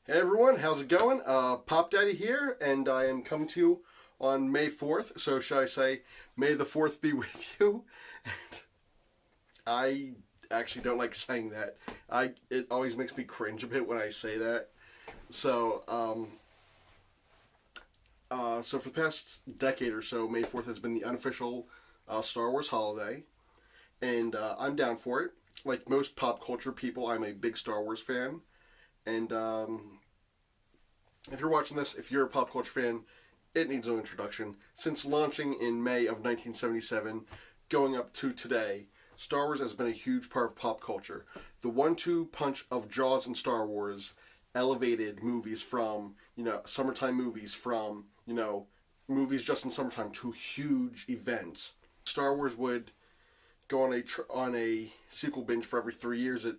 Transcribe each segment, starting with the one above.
Hey everyone, how's it going? Pop Daddy here, and I am coming to you on May 4th. So should I say, May the 4th be with you? And I actually don't like saying that. It always makes me cringe a bit when I say that. So, so for the past decade or so, May 4th has been the unofficial Star Wars holiday, and I'm down for it. Like most pop culture people, I'm a big Star Wars fan. And if you're watching this, if you're a pop culture fan, it needs no introduction. Since launching in May of 1977, going up to today, Star Wars has been a huge part of pop culture. The one-two punch of Jaws and Star Wars elevated movies from, summertime movies from, movies just in summertime to huge events. Star Wars would go on a sequel binge for every 3 years at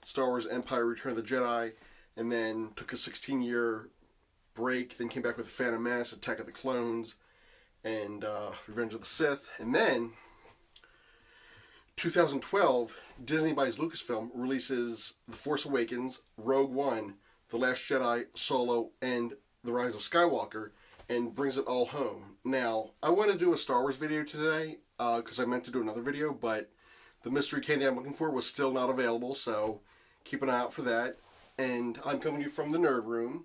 Star Wars Empire Return of the Jedi, and then took a 16-year break, then came back with Phantom Menace, Attack of the Clones, and Revenge of the Sith. And then, 2012, Disney buys Lucasfilm, releases The Force Awakens, Rogue One, The Last Jedi, Solo, and The Rise of Skywalker, and brings it all home. Now, I want to do a Star Wars video today, because I meant to do another video, but the mystery candy I'm looking for was still not available, so keep an eye out for that. And I'm coming to you from the Nerd Room.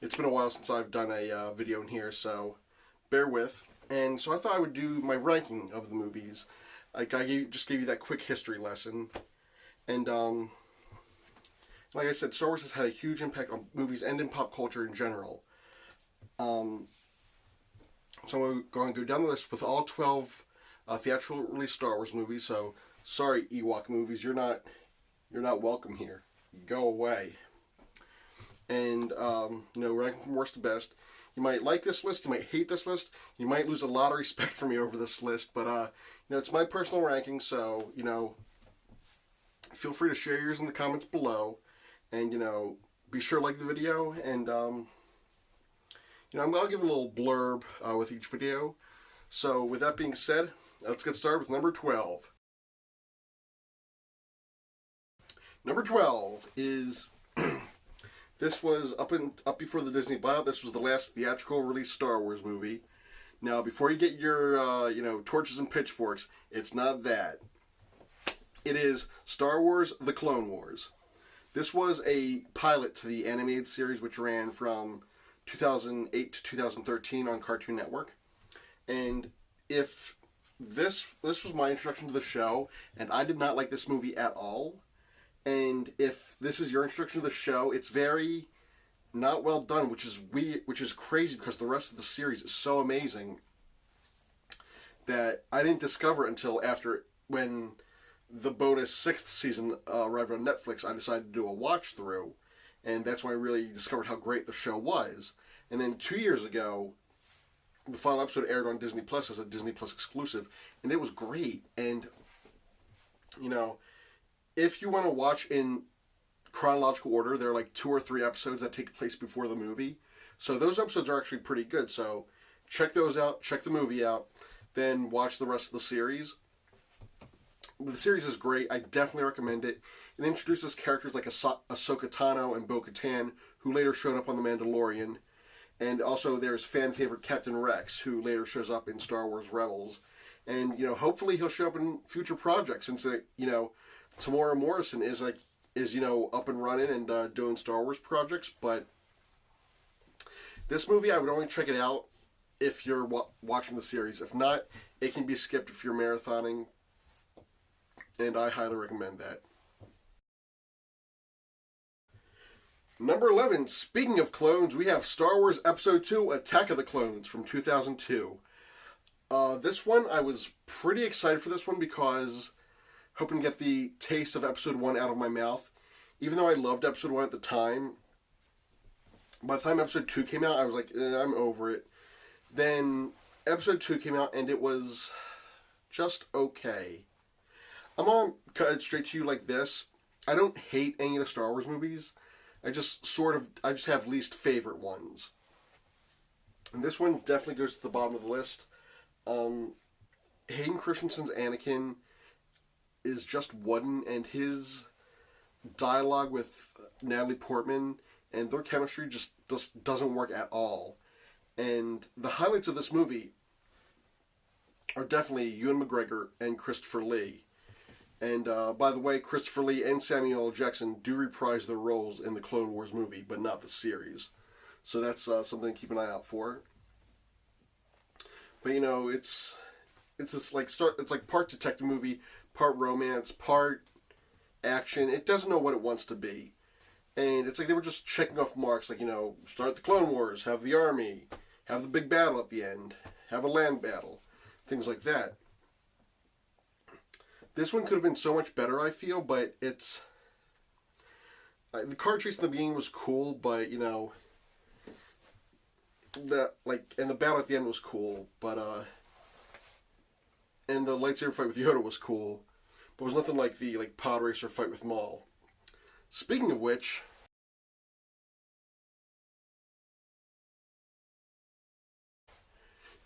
It's been a while since I've done a video in here, so bear with. And so I thought I would do my ranking of the movies. Like just gave you that quick history lesson. And like I said, Star Wars has had a huge impact on movies and in pop culture in general. So I'm going to go down the list with all 12 theatrical release Star Wars movies. So sorry, Ewok movies, you're not welcome here. Go away. And ranking from worst to best. You might like this list, you might hate this list, you might lose a lot of respect for me over this list, but it's my personal ranking, so feel free to share yours in the comments below, and be sure to like the video, and I'll give a little blurb with each video. So with that being said, let's get started with number 12. Number 12 is, this was up before the Disney buyout. This was the last theatrical release Star Wars movie. Now, before you get your, torches and pitchforks, it's not that. It is Star Wars: The Clone Wars. This was a pilot to the animated series, which ran from 2008 to 2013 on Cartoon Network. And if this was my introduction to the show, and I did not like this movie at all. And if this is your introduction to the show, it's very not well done, which is weird, which is crazy because the rest of the series is so amazing that I didn't discover it until after, when the bonus 6th season arrived on Netflix. I decided to do a watch through, and that's when I really discovered how great the show was. And then 2 years ago, the final episode aired on Disney Plus as a Disney Plus exclusive, and it was great. And if you want to watch in chronological order, there are like 2 or 3 episodes that take place before the movie. So those episodes are actually pretty good. So check those out, check the movie out, then watch the rest of the series. The series is great. I definitely recommend it. It introduces characters like Ahsoka Tano and Bo-Katan, who later showed up on The Mandalorian. And also there's fan favorite Captain Rex, who later shows up in Star Wars Rebels. And, hopefully he'll show up in future projects, since, Tamora Morrison is up and running and doing Star Wars projects. But this movie, I would only check it out if you're watching the series. If not, it can be skipped if you're marathoning, and I highly recommend that. Number 11, speaking of clones, we have Star Wars Episode 2, Attack of the Clones from 2002. This one, I was pretty excited for this one because hoping to get the taste of Episode 1 out of my mouth. Even though I loved Episode 1 at the time, by the time Episode 2 came out, I was like, I'm over it. Then Episode 2 came out, and it was just okay. I'm going to cut it straight to you like this. I don't hate any of the Star Wars movies. I just have least favorite ones. And this one definitely goes to the bottom of the list. Hayden Christensen's Anakin is just wooden, and his dialogue with Natalie Portman and their chemistry just doesn't work at all. And the highlights of this movie are definitely Ewan McGregor and Christopher Lee. And by the way, Christopher Lee and Samuel L. Jackson do reprise their roles in the Clone Wars movie, but not the series. So that's something to keep an eye out for. But you know, it's this like it's like part detective movie, part romance, part action. It doesn't know what it wants to be. And it's like they were just checking off marks, like, you know, start the Clone Wars, have the army, have the big battle at the end, have a land battle, things like that. This one could have been so much better, I feel, but it's... the car chase in the beginning was cool, but, you know... and the battle at the end was cool, but, and the lightsaber fight with Yoda was cool, but it was nothing like the, pod racer fight with Maul. Speaking of which...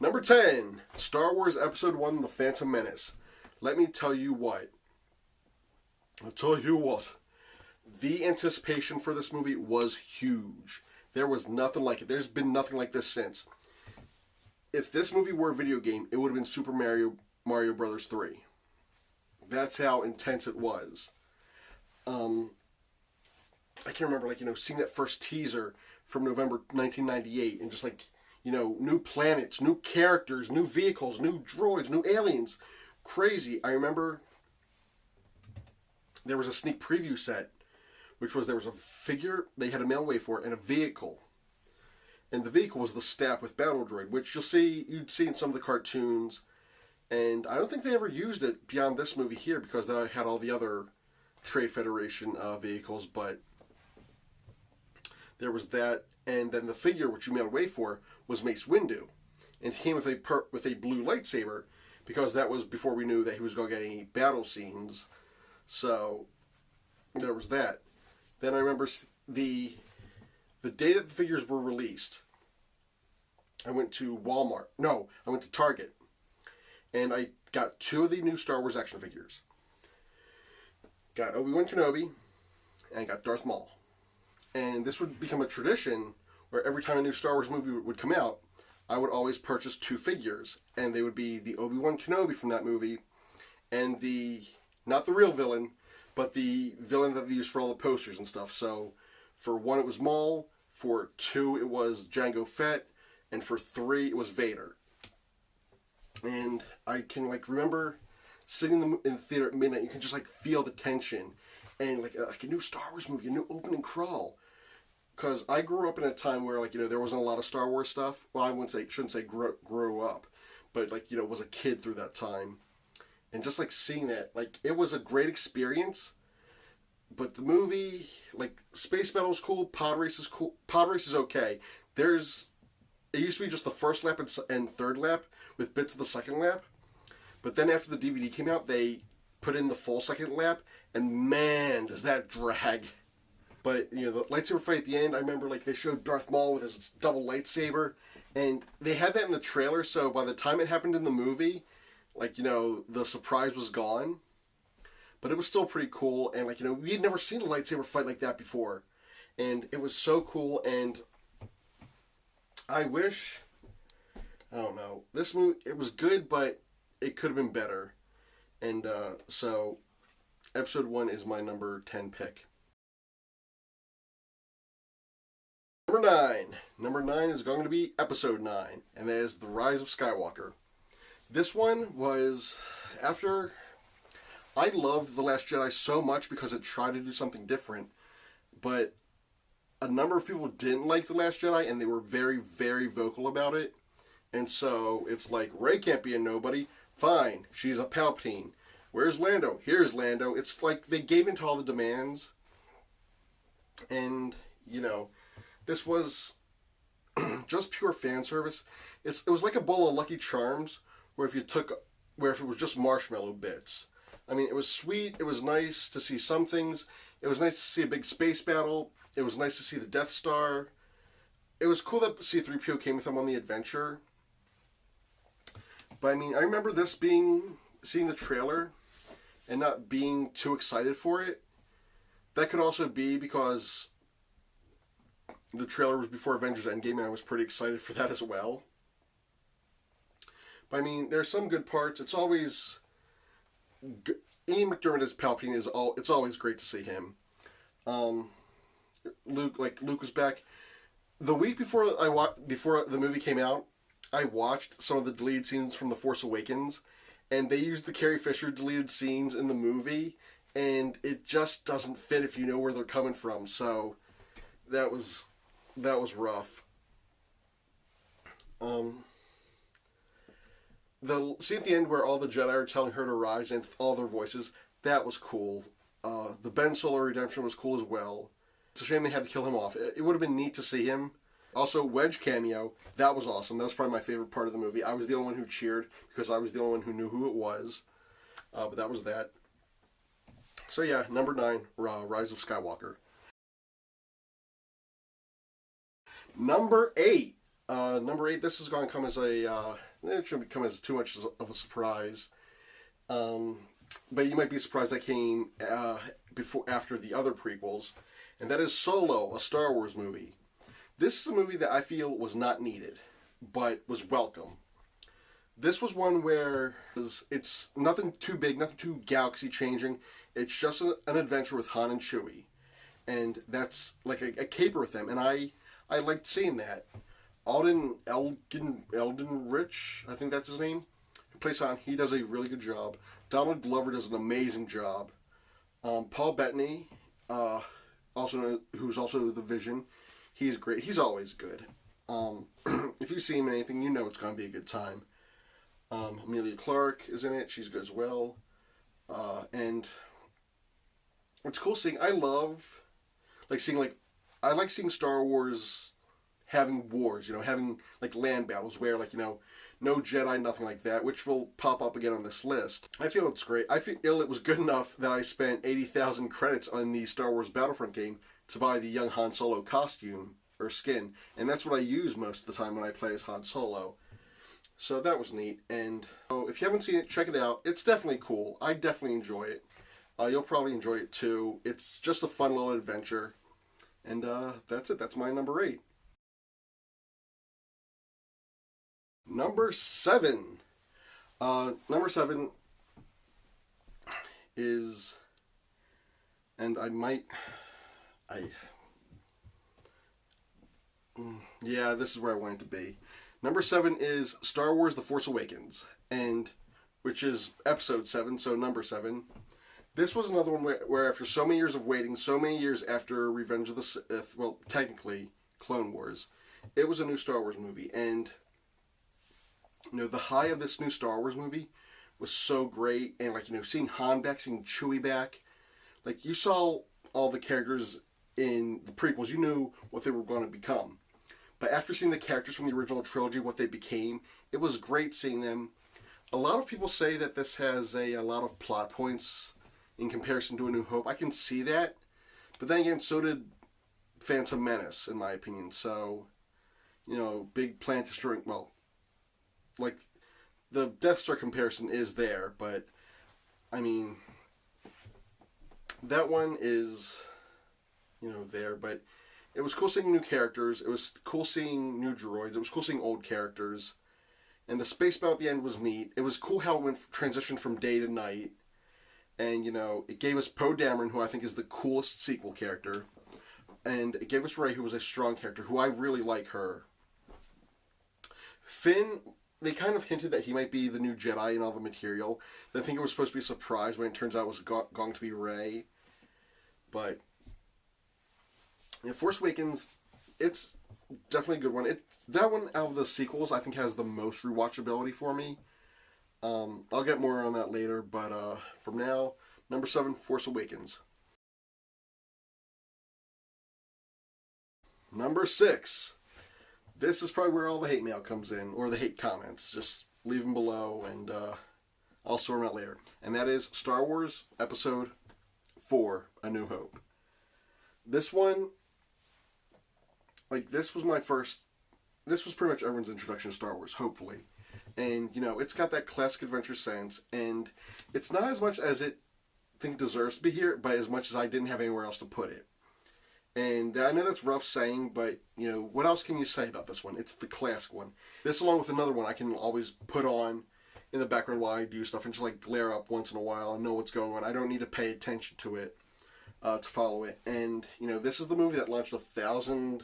Number 10, Star Wars Episode 1, The Phantom Menace. Let me tell you what. I'll tell you what. The anticipation for this movie was huge. There was nothing like it. There's been nothing like this since. If this movie were a video game, it would have been Super Mario Bros. 3. That's how intense it was. I can remember, seeing that first teaser from November 1998 and just, new planets, new characters, new vehicles, new droids, new aliens. Crazy. I remember there was a sneak preview set, which was there was a figure they had a mail away for and a vehicle. And the vehicle was the Stab with Battle Droid, which you'd see in some of the cartoons. And I don't think they ever used it beyond this movie here because they had all the other Trade Federation vehicles, but there was that. And then the figure, which you mailed away for, was Mace Windu. And he came with a blue lightsaber, because that was before we knew that he was going to get any battle scenes. So, there was that. Then I remember the day that the figures were released, I went to Walmart. No, I went to Target. And I got 2 of the new Star Wars action figures. Got Obi-Wan Kenobi, and got Darth Maul. And this would become a tradition where every time a new Star Wars movie would come out, I would always purchase 2 figures, and they would be the Obi-Wan Kenobi from that movie, and not the real villain, but the villain that they used for all the posters and stuff. So, for 1 it was Maul, for 2 it was Jango Fett, and for 3 it was Vader. And I can, remember sitting in the theater at midnight, you can just, feel the tension, and, a new Star Wars movie, a new opening crawl. Because I grew up in a time where, there wasn't a lot of Star Wars stuff. Well, I shouldn't say grew up. But, was a kid through that time. And just, seeing that, it was a great experience. But the movie, Space Battle's cool, Pod Race is cool. Pod Race is okay. It used to be just the first lap and third lap with bits of the second lap. But then after the DVD came out, they put in the full second lap. And, man, does that drag. But, the lightsaber fight at the end, I remember, they showed Darth Maul with his double lightsaber, and they had that in the trailer, so by the time it happened in the movie, the surprise was gone. But it was still pretty cool, and, we had never seen a lightsaber fight like that before. And it was so cool, and I don't know, this movie, it was good, but it could have been better. And, so, Episode 1 is my number 10 pick. Number 9 is going to be Episode 9, and that is The Rise of Skywalker. This one was after... I loved The Last Jedi so much because it tried to do something different, but a number of people didn't like The Last Jedi, and they were very, very vocal about it. And so it's Rey can't be a nobody. Fine, she's a Palpatine. Where's Lando? Here's Lando. It's they gave into all the demands, and, this was just pure fan service. It was like a bowl of Lucky Charms, where if it was just marshmallow bits. I mean, it was sweet. It was nice to see some things. It was nice to see a big space battle. It was nice to see the Death Star. It was cool that C-3PO came with them on the adventure. But I mean, I remember seeing the trailer and not being too excited for it. That could also be because the trailer was before Avengers Endgame, and I was pretty excited for that as well. But I mean, there's some good parts. It's always Ian McDiarmid as Palpatine it's always great to see him. Luke was back. The week before before the movie came out, I watched some of the deleted scenes from The Force Awakens, and they used the Carrie Fisher deleted scenes in the movie, and it just doesn't fit if you know where they're coming from. So that was rough. The scene at the end where all the Jedi are telling her to rise and all their voices, that was cool. The Ben Solo redemption was cool as well. It's a shame they had to kill him off. It would have been neat to see him. Also, Wedge cameo, that was awesome. That was probably my favorite part of the movie. I was the only one who cheered because I was the only one who knew who it was. But that was that. So yeah, number 9, Rise of Skywalker. Number 8. Number 8, this is going to come as it shouldn't come as too much of a surprise. But you might be surprised that came after the other prequels. And that is Solo, a Star Wars movie. This is a movie that I feel was not needed, but was welcome. This was one where it's nothing too big, nothing too galaxy changing. It's just an adventure with Han and Chewie. And that's like a caper with them. And I liked seeing that. Eldon Rich, I think that's his name, who plays Han. He does a really good job. Donald Glover does an amazing job. Paul Bettany, who's also the Vision, he's great. He's always good. If you see him in anything, you know it's going to be a good time. Amelia Clark is in it. She's good as well. And it's cool seeing. I like seeing Star Wars having wars. Having like land battles where no Jedi, nothing like that, which will pop up again on this list. I feel it's great. I feel it was good enough that I spent 80,000 credits on the Star Wars Battlefront game to buy the young Han Solo costume or skin, and that's what I use most of the time when I play as Han Solo. So that was neat, and if you haven't seen it, check it out. It's definitely cool. I definitely enjoy it. You'll probably enjoy it too. It's just a fun little adventure, and that's it. That's my number 8. Number 7. Number 7 is, and yeah, this is where I want it to be. Number 7 is Star Wars: The Force Awakens, which is Episode 7, so number 7. This was another one where after so many years of waiting, so many years after Revenge of the Sith, well, technically Clone Wars, it was a new Star Wars movie, and the high of this new Star Wars movie was so great, and seeing Han back, seeing Chewie back, you saw all the characters in the prequels, you knew what they were going to become. But after seeing the characters from the original trilogy, what they became, it was great seeing them. A lot of people say that this has a lot of plot points in comparison to A New Hope. I can see that. But then again, so did Phantom Menace, in my opinion. So, big planet destroying, well, the Death Star comparison is there, but, I mean, that one is, there, but it was cool seeing new characters, it was cool seeing new droids, it was cool seeing old characters, and the space battle at the end was neat. It was cool how it transitioned from day to night, and, it gave us Poe Dameron, who I think is the coolest sequel character, and it gave us Rey, who was a strong character, who I really like her. Finn, they kind of hinted that he might be the new Jedi in all the material. I think it was supposed to be a surprise when it turns out it was going to be Rey. But Force Awakens, it's definitely a good one. That one out of the sequels I think has the most rewatchability for me. I'll get more on that later, but from now, number 7, Force Awakens. Number 6. This is probably where all the hate mail comes in, or the hate comments. Just leave them below, and I'll sort them out later. And that is Star Wars Episode 4, A New Hope. This one, this was pretty much everyone's introduction to Star Wars, hopefully. And, it's got that classic adventure sense, and it's not as much as it deserves to be here, but as much as I didn't have anywhere else to put it. And I know that's rough saying, but, you know, what else can you say about this one? It's the classic one. This, along with another one, I can always put on in the background while I do stuff and just, like, glare up once in a while and know what's going on. I don't need to pay attention to it to follow it. And, you know, this is the movie that launched 1,000,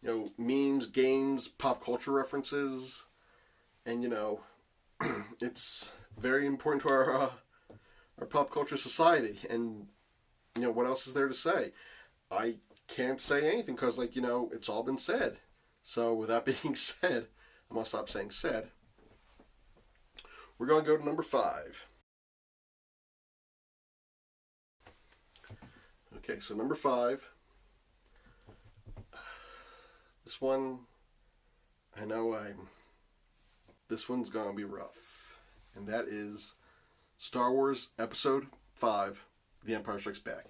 you know, memes, games, pop culture references. And, you know, it's very important to our pop culture society. And, you know, what else is there to say? I can't say anything because, like, you know, it's all been said. So with that being said, I'm going to stop saying said. We're going to go to number 5. Okay, so number 5. This one, I know this one's going to be rough. And that is Star Wars Episode 5, The Empire Strikes Back.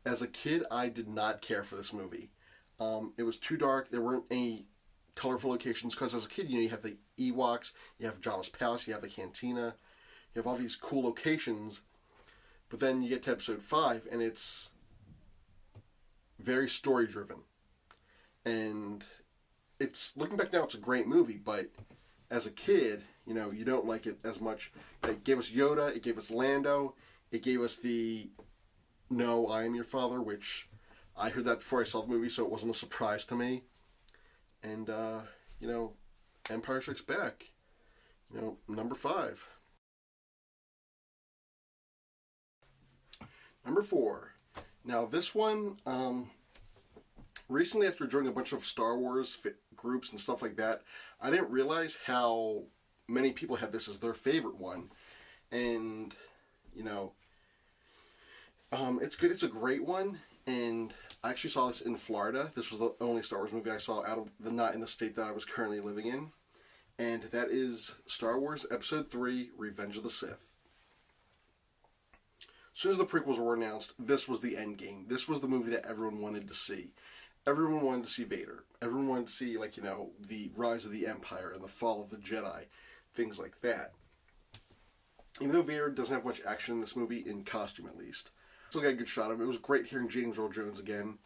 As a kid, I did not care for this movie. It was too dark. There weren't any colorful locations because as a kid, you know, you have the Ewoks, you have Jabba's Palace, you have the Cantina, you have all these cool locations. But then you get to Episode 5, and it's very story-driven. And it's, looking back now, it's a great movie, but as a kid, you know, you don't like it as much. It gave us Yoda, it gave us Lando, it gave us the "No, I am your father," which I heard that before I saw the movie, so it wasn't a surprise to me. And, you know, Empire Strikes Back, you know, number 5. Number 4. Now, this one, recently after joining a bunch of Star Wars groups and stuff like that, I didn't realize how many people had this as their favorite one. And, you know, it's good. It's a great one. And I actually saw this in Florida. This was the only Star Wars movie I saw out of not in the state that I was currently living in. And that is Star Wars Episode 3, Revenge of the Sith. As soon as the prequels were announced, this was the end game. This was the movie that everyone wanted to see. Everyone wanted to see Vader. Everyone wanted to see, like, you know, the rise of the Empire and the fall of the Jedi. Things like that. Even though Vader doesn't have much action in this movie, in costume at least. Still got a good shot of it. It was great hearing James Earl Jones again.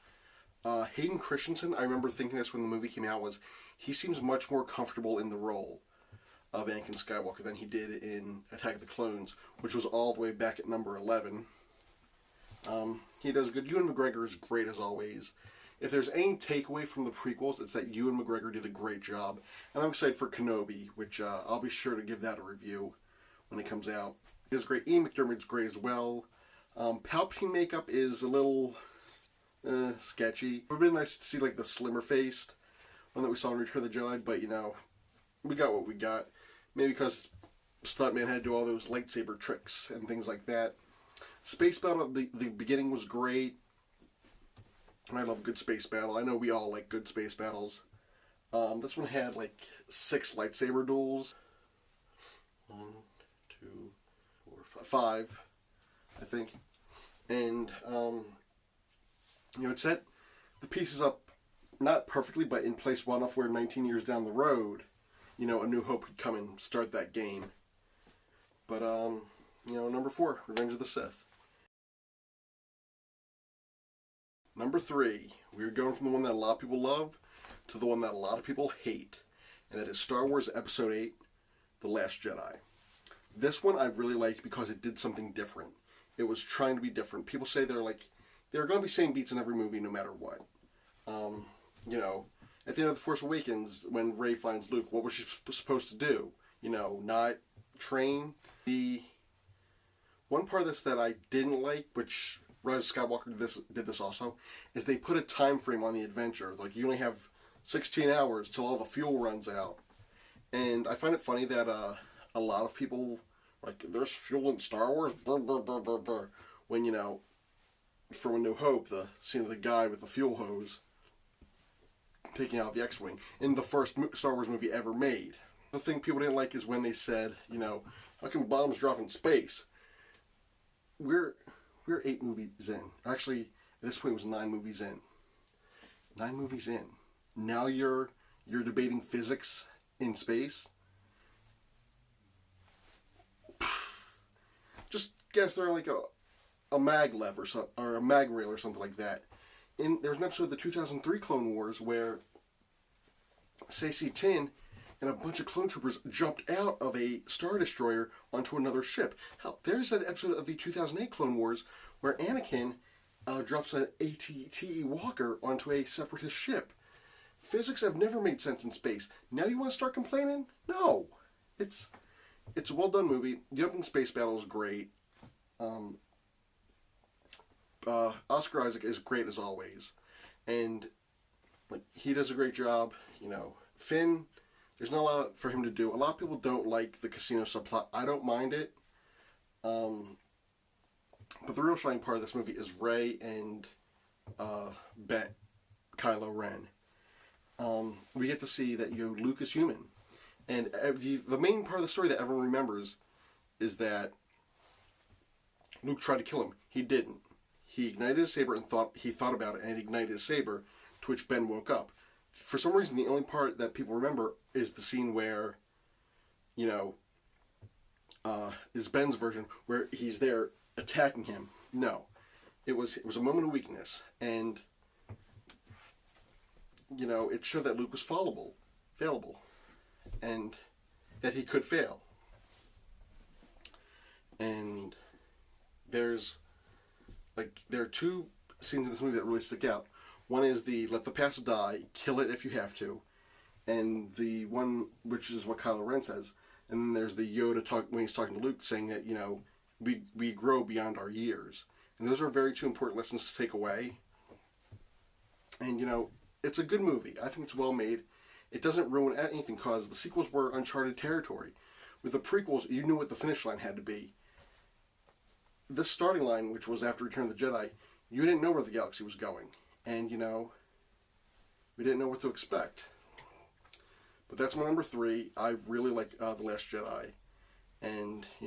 Hayden Christensen, I remember thinking this when the movie came out, was he seems much more comfortable in the role of Anakin Skywalker than he did in Attack of the Clones, which was all the way back at number 11. He does good. Ewan McGregor is great as always. If there's any takeaway from the prequels, it's that Ewan McGregor did a great job. And I'm excited for Kenobi, which I'll be sure to give that a review when it comes out. It is great. Ian McDermott's great as well. Palpatine makeup is a little sketchy. It would have been nice to see, like, the slimmer faced one that we saw in Return of the Jedi, but, you know, we got what we got. Maybe because Stuntman had to do all those lightsaber tricks and things like that. Space battle at the beginning was great. I love a good space battle. I know we all like good space battles. This one had like 6 lightsaber duels. 1, 2, 4, 5, I think. And, you know, it set the pieces up, not perfectly, but in place well enough where 19 years down the road, you know, A New Hope could come and start that game. But, you know, number 4, Revenge of the Sith. Number 3, we're going from the one that a lot of people love to the one that a lot of people hate. And that is Star Wars Episode 8, The Last Jedi. This one I really liked because it did something different. It was trying to be different. People say they're going to be saying beats in every movie no matter what. You know, at the end of The Force Awakens, when Rey finds Luke, what was she supposed to do? You know, not train. The one part of this that I didn't like, which Rise of Skywalker did this also, is they put a time frame on the adventure. Like, you only have 16 hours till all the fuel runs out. And I find it funny that a lot of people, like, there's fuel in Star Wars, brr, brr, brr, brr, brr. When, you know, from A New Hope, the scene of the guy with the fuel hose taking out the X-Wing in the first Star Wars movie ever made. The thing people didn't like is when they said, you know, how can bombs drop in space? We're 8 movies in. Actually, at this point it was 9 movies in. 9 movies in. Now you're debating physics in space? Just guess they're like a maglev or a mag rail or something like that. there was an episode of the 2003 Clone Wars where Saesee Tiin and a bunch of clone troopers jumped out of a Star Destroyer onto another ship. Hell, there's an episode of the 2008 Clone Wars where Anakin drops an AT-AT Walker onto a Separatist ship. Physics have never made sense in space. Now you want to start complaining? No. It's a well done movie. The opening space battle is great. Oscar Isaac is great as always, and like he does a great job. You know, Finn, there's not a lot for him to do. A lot of people don't like the casino subplot. I don't mind it. But the real shining part of this movie is Rey and Kylo Ren. We get to see that Luke is human, and the main part of the story that everyone remembers is that Luke tried to kill him. He didn't. He ignited his saber and he thought about it, and ignited his saber, to which Ben woke up. For some reason, the only part that people remember is the scene where, is Ben's version, where he's there attacking him. No. It was a moment of weakness, and, it showed that Luke was fallible, and that he could fail. And there are two scenes in this movie that really stick out. One is the let the past die, kill it if you have to, and the one which is what Kylo Ren says. And then there's the Yoda talk when he's talking to Luke, saying that we grow beyond our years. And those are very two important lessons to take away. And it's a good movie. I think it's well made. It doesn't ruin anything because the sequels were uncharted territory. With the prequels, you knew what the finish line had to be. This starting line, which was after Return of the Jedi, you didn't know where the galaxy was going. And, we didn't know what to expect. But that's my number 3. I really like The Last Jedi. And, I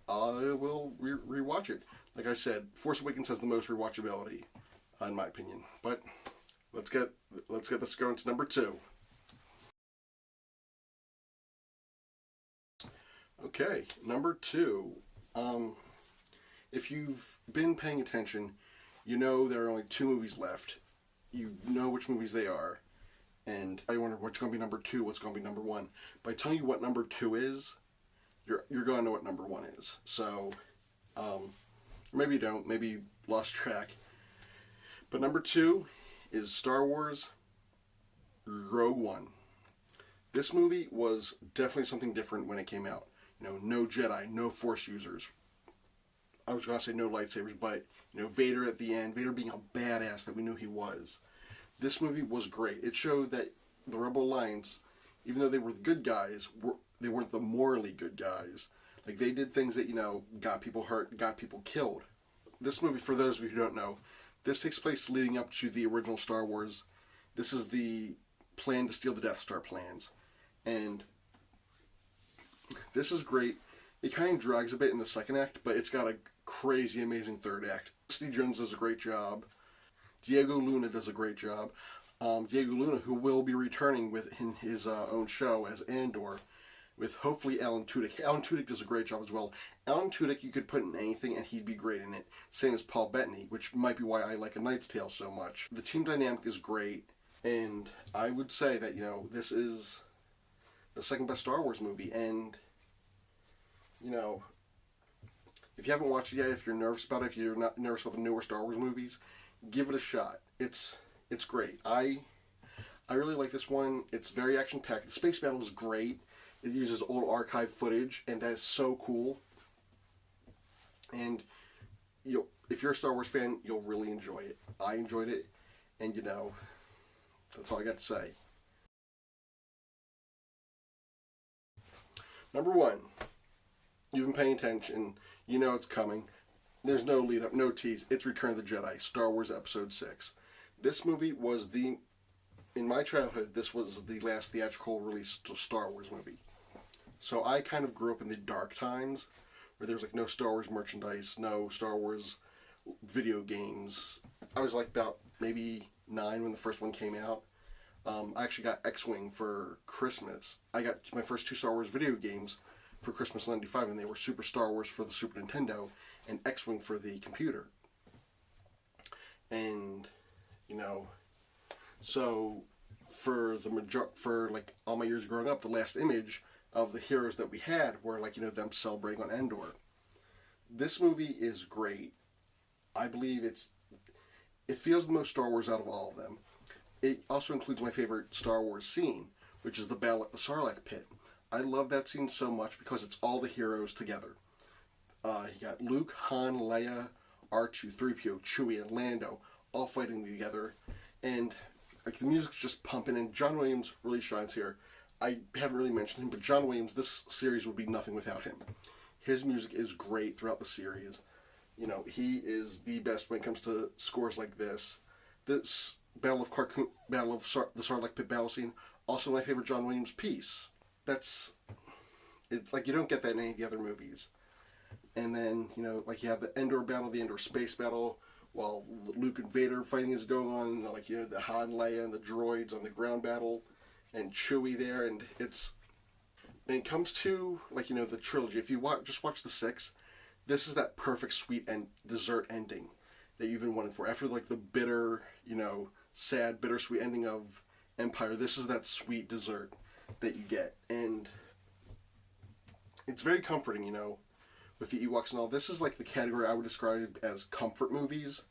will rewatch it. Like I said, Force Awakens has the most rewatchability, in my opinion. But let's get this going to number 2. Okay, number 2. If you've been paying attention, you know there are only 2 movies left. You know which movies they are. And I wonder what's going to be number 2, what's going to be number 1. By telling you what number 2 is, you're going to know what number 1 is. So, maybe you don't. Maybe you lost track. But number 2 is Star Wars Rogue One. This movie was definitely something different when it came out. No Jedi, no Force users. I was going to say no lightsabers, but, Vader at the end, Vader being a badass that we knew he was. This movie was great. It showed that the Rebel Alliance, even though they were the good guys, they weren't the morally good guys. Like, they did things that, got people hurt, got people killed. This movie, for those of you who don't know, this takes place leading up to the original Star Wars. This is the plan to steal the Death Star plans. And this is great. It kind of drags a bit in the second act, but it's got a crazy, amazing third act. Steve Jones does a great job. Diego Luna does a great job. Diego Luna, who will be returning in his own show as Andor, with hopefully Alan Tudyk. Alan Tudyk does a great job as well. Alan Tudyk you could put in anything and he'd be great in it. Same as Paul Bettany, which might be why I like A Knight's Tale so much. The team dynamic is great, and I would say that, this is the second best Star Wars movie, and, if you haven't watched it yet, if you're nervous about it, if you're not nervous about the newer Star Wars movies, give it a shot. It's great. I really like this one. It's very action-packed. The space battle is great. It uses old archive footage, and that is so cool. And if you're a Star Wars fan, you'll really enjoy it. I enjoyed it, and that's all I got to say. Number 1. You've been paying attention. You know it's coming. There's no lead up, no tease. It's Return of the Jedi, Star Wars Episode 6. This movie was in my childhood, this was the last theatrical release Star Wars movie. So I kind of grew up in the dark times, where there was no Star Wars merchandise, no Star Wars video games. I was about maybe 9 when the first one came out. I actually got X-Wing for Christmas. I got my first 2 Star Wars video games for Christmas in '95, and they were Super Star Wars for the Super Nintendo and X-Wing for the computer. And you know. So for like all my years growing up, the last image of the heroes that we had were like, you know, them celebrating on Endor. This movie is great. I believe it feels the most Star Wars out of all of them. It also includes my favorite Star Wars scene, which is the battle at the Sarlacc pit. I love that scene so much because it's all the heroes together. You got Luke, Han, Leia, R2, 3PO, Chewie, and Lando all fighting together, and like the music's just pumping. And John Williams really shines here. I haven't really mentioned him, but John Williams, this series would be nothing without him. His music is great throughout the series. You know, he is the best when it comes to scores like this. This the Sarlacc pit battle scene, also my favorite John Williams piece. It's like you don't get that in any of the other movies. And then, you know, like you have the Endor battle, the Endor space battle, while Luke and Vader fighting is going on, and like, you know, the Han, Leia, and the droids on the ground battle, and Chewie there, and when it comes to, like, you know, the trilogy, if you just watch the 6, this is that perfect sweet and dessert ending that you've been wanting for. After, like, the bitter, you know, sad, bittersweet ending of Empire, this is that sweet dessert that you get. And it's very comforting, you know, with the Ewoks and all. This is like the category I would describe as comfort movies,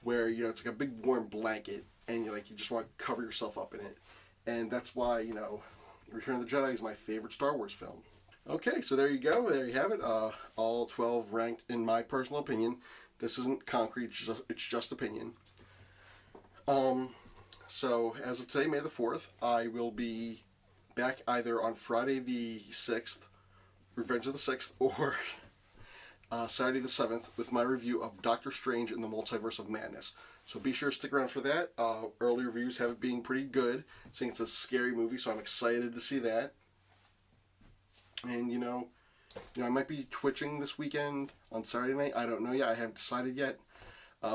where, you know, it's like a big warm blanket, and you just want to cover yourself up in it. And that's why, you know, Return of the Jedi is my favorite Star Wars film. Okay, so there you go. There you have it. All 12 ranked in my personal opinion. This isn't concrete. It's just opinion. So as of today, May the 4th, I will be back either on Friday the 6th, Revenge of the 6th, or Saturday the 7th with my review of Doctor Strange in the Multiverse of Madness. So be sure to stick around for that. Early reviews have it being pretty good, saying it's a scary movie, so I'm excited to see that. And, you know, I might be twitching this weekend on Saturday night. I don't know yet. I haven't decided yet.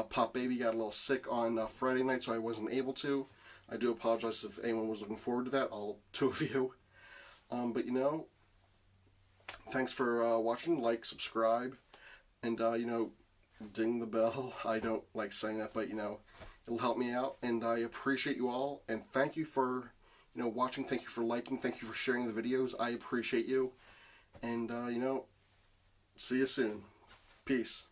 Pop Baby got a little sick on Friday night, so I wasn't able to. I do apologize if anyone was looking forward to that, all two of you. But, you know, thanks for watching. Like, subscribe, and, you know, ding the bell. I don't like saying that, but, you know, it'll help me out. And I appreciate you all. And thank you for, you know, watching. Thank you for liking. Thank you for sharing the videos. I appreciate you. And, you know, see you soon. Peace.